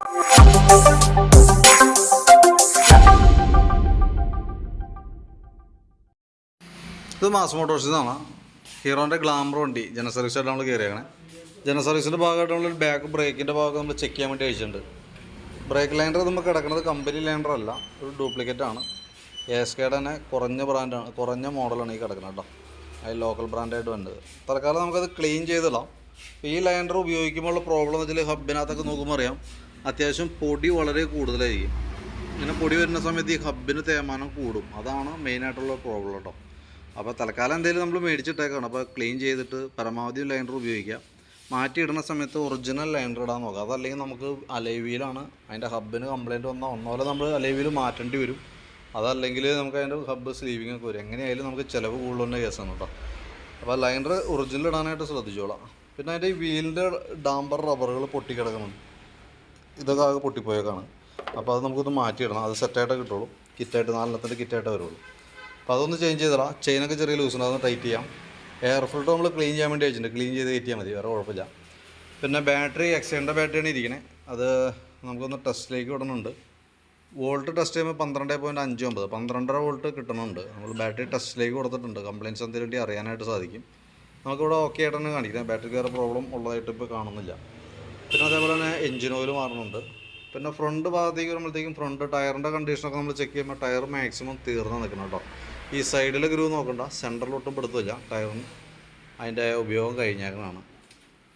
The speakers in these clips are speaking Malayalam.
ഇത് മാസ് മോട്ടോഴ്സിൽ നിന്നാണ് ഹീറോൻ്റെ ഗ്ലാമർ വണ്ടി ജന സർവീസായിട്ട് നമ്മൾ കയറിയേക്കണേ. ജന സർവീസിൻ്റെ ഭാഗമായിട്ട് നമ്മൾ ബാക്ക് ബ്രേക്കിൻ്റെ ഭാഗം നമ്മൾ ചെക്ക് ചെയ്യാൻ വേണ്ടി അയച്ചിട്ടുണ്ട്. ബ്രേക്ക് ലൈനർ നമുക്ക് കിടക്കുന്നത് കമ്പനി ലൈനർ അല്ല, ഒരു ഡ്യൂപ്ലിക്കേറ്റാണ്. എസ്കേയുടെ തന്നെ കുറഞ്ഞ ബ്രാൻഡാണ്, കുറഞ്ഞ മോഡലാണ് ഈ കിടക്കുന്നത് കേട്ടോ. അത് ലോക്കൽ ബ്രാൻഡായിട്ട് വന്നത്. തൽക്കാലം നമുക്കത് ക്ലീൻ ചെയ്തിടാം. ഈ ലൈനർ ഉപയോഗിക്കുമ്പോഴുള്ള പ്രോബ്ലം എന്ന് വെച്ചാൽ ഹബിനകത്തൊക്കെ നോക്കുമ്പോൾ അറിയാം, അത്യാവശ്യം പൊടി വളരെ കൂടുതലായിരിക്കും. ഇങ്ങനെ പൊടി വരുന്ന സമയത്ത് ഈ ഹബിന് തേയ്മാനം കൂടും. അതാണ് മെയിനായിട്ടുള്ള പ്രോബ്ലം കേട്ടോ. അപ്പോൾ തൽക്കാലം എന്തെങ്കിലും നമ്മൾ മേടിച്ചിട്ടേക്കാണ്. അപ്പോൾ ക്ലീൻ ചെയ്തിട്ട് പരമാവധി ലൈനർ ഉപയോഗിക്കാം. മാറ്റിയിടുന്ന സമയത്ത് ഒറിജിനൽ ലൈനർ ഇടാൻ നോക്കാം. അതല്ലെങ്കിൽ നമുക്ക് അലൈവീലാണ് അതിൻ്റെ ഹബിന് കംപ്ലയിൻറ്റ് വന്നാൽ ഒന്നോലെ നമ്മൾ അലൈവീൽ മാറ്റേണ്ടി വരും. അതല്ലെങ്കിൽ നമുക്ക് അതിൻ്റെ ഹബ്ബ് സ്ലീവിങ് ഒക്കെ വരും. എങ്ങനെയായാലും നമുക്ക് ചിലവ് കൂടുതലുള്ള കേസാണ് കേട്ടോ. അപ്പോൾ ലൈനർ ഒറിജിനൽ ഇടാനായിട്ട് ശ്രദ്ധിച്ചോളാം. പിന്നെ അതിൻ്റെ ഈ വീലിൻ്റെ ഡാമ്പർ റബ്ബറുകൾ പൊട്ടിക്കിടക്കുന്നുണ്ട്. ഇതൊക്കെ ആകെ പൊട്ടിപ്പോയേക്കാണ്. അപ്പോൾ അത് നമുക്കൊന്ന് മാറ്റിയിടണം. അത് സെറ്റായിട്ട് കിട്ടുള്ളൂ. കിറ്റായിട്ട് 4 കിറ്റായിട്ട് വരുള്ളൂ. അപ്പോൾ അതൊന്ന് ചേഞ്ച് ചെയ്തിടാം. ചെയിനൊക്കെ ചെറിയ ലൂസുണ്ട്, അതൊന്ന് ടൈറ്റ് ചെയ്യാം. എയർ ഫിൽട്ടർ നമ്മൾ ക്ലീൻ ചെയ്യാൻ വേണ്ടി വെച്ചിട്ടുണ്ട്. ക്ലീൻ ചെയ്ത് കയറ്റിയാൽ മതി, വേറെ കുഴപ്പമില്ല. പിന്നെ ബാറ്ററി എക്സൈൻ്റെ ബാറ്ററിയാണ് ഇരിക്കണേ. അത് നമുക്കൊന്ന് ടെസ്റ്റിലേക്ക് വിടണുണ്ട്. വോൾട്ട് ടെസ്റ്റ് ചെയ്യുമ്പോൾ 12.59 12.5 വോൾട്ട് കിട്ടണുണ്ട്. നമ്മൾ ബാറ്ററി ടെസ്റ്റിലേക്ക് കൊടുത്തിട്ടുണ്ട്. കംപ്ലയിൻറ്റ്സ് എന്തെങ്കിലും അറിയാനായിട്ട് സാധിക്കും. നമുക്കിവിടെ ഓക്കെ ആയിട്ട് തന്നെ കാണിക്കുന്നത്. ബാറ്ററിക്ക് വേറെ പ്രോബ്ലം ഉള്ളതായിട്ട് ഇപ്പോൾ കാണുന്നില്ല. പിന്നെ അതേപോലെ തന്നെ എഞ്ചിൻ ഓയിൽ മാറുന്നുണ്ട്. പിന്നെ ഫ്രണ്ട് ഭാഗത്തേക്ക് വരുമ്പോഴത്തേക്കും ഫ്രണ്ട് ടയറിൻ്റെ കണ്ടീഷനൊക്കെ നമ്മൾ ചെക്ക് ചെയ്യുമ്പോൾ ടയർ മാക്സിമം തീർന്ന് നിൽക്കണം കേട്ടോ. ഈ സൈഡിലെ ഗ്രൂ നോക്കണ്ട, സെൻറ്ററിലൊട്ടും പെടുത്തില്ല. ടയറിന് അതിൻ്റെ ഉപയോഗം കഴിഞ്ഞേക്കണതാണ്.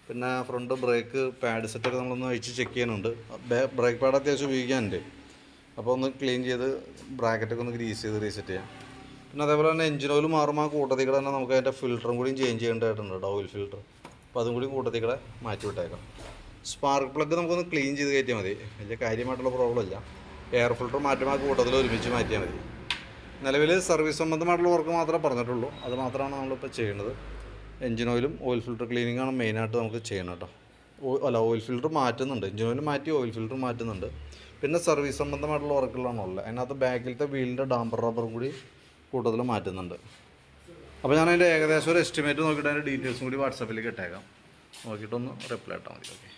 പിന്നെ ഫ്രണ്ട് ബ്രേക്ക് പാഡ് സെറ്റൊക്കെ നമ്മളൊന്ന് അഴിച്ച് ചെക്ക് ചെയ്യാനുണ്ട്. ബ്രേക്ക് പാഡ് അത്യാവശ്യം ഉപയോഗിക്കാനുണ്ട്. അപ്പോൾ ഒന്ന് ക്ലീൻ ചെയ്ത് ബ്രാക്കറ്റൊക്കെ ഒന്ന് ഗ്രീസ് ചെയ്ത് റീസെറ്റ് ചെയ്യാം. പിന്നെ അതേപോലെ തന്നെ എഞ്ചിൻ ഓയിൽ മാറുമ്പോൾ ആ കൂട്ടത്തിൽ കൂടെ തന്നെ നമുക്ക് അതിൻ്റെ ഫിൽറ്ററും കൂടി ചേഞ്ച് ചെയ്യേണ്ടതായിട്ടുണ്ട് കേട്ടോ, ഓയിൽ ഫിൽറ്റർ. അപ്പോൾ അതും കൂടി കൂട്ടത്തിൽ കൂടെ മാറ്റി വിട്ടേക്കാം. സ്പാർക്ക് പ്ലഗ് നമുക്കൊന്ന് ക്ലീൻ ചെയ്ത് കയറ്റിയാൽ മതി. വലിയ കാര്യമായിട്ടുള്ള പ്രോബ്ലം ഇല്ല. എയർ ഫിൽറ്റർ മാറ്റുമ്പോൾ ആ കൂട്ടത്തിൽ ഒരുമിച്ച് മാറ്റിയാൽ മതി. നിലവിൽ സർവീസ് സംബന്ധമായിട്ടുള്ള വർക്ക് മാത്രമേ പറഞ്ഞിട്ടുള്ളൂ. അത് മാത്രമാണ് നമ്മളിപ്പോൾ ചെയ്യുന്നത്. എഞ്ചിൻ ഓയിലും ഓയിൽ ഫിൽറ്റർ ക്ലീനിങ്ങാണ് മെയിനായിട്ട് നമുക്ക് ചെയ്യണം കേട്ടോ. ഓയിൽ ഫിൽറ്റർ മാറ്റുന്നുണ്ട്. എഞ്ചിൻ ഓയിൽ മാറ്റി ഓയിൽ ഫിൽറ്റർ മാറ്റുന്നുണ്ട്. പിന്നെ സർവീസ് സംബന്ധമായിട്ടുള്ള വർക്കുകളാണ് ഉള്ളത്. അതിനകത്ത് ബാക്കിലത്തെ വീലിൻ്റെ ഡാമ്പർ റബ്ബറും കൂടി കൂട്ടത്തിൽ മാറ്റുന്നുണ്ട്. അപ്പോൾ ഞാൻ അതിൻ്റെ ഏകദേശം ഒരു എസ്റ്റിമേറ്റ് നോക്കിയിട്ട് അതിൻ്റെ ഡീറ്റെയിൽസും കൂടി വാട്സാപ്പിലേക്ക് ഇട്ടേക്കാം. നോക്കിയിട്ടൊന്ന് റിപ്ലൈ ഇട്ടാൽ മതി. ഓക്കെ.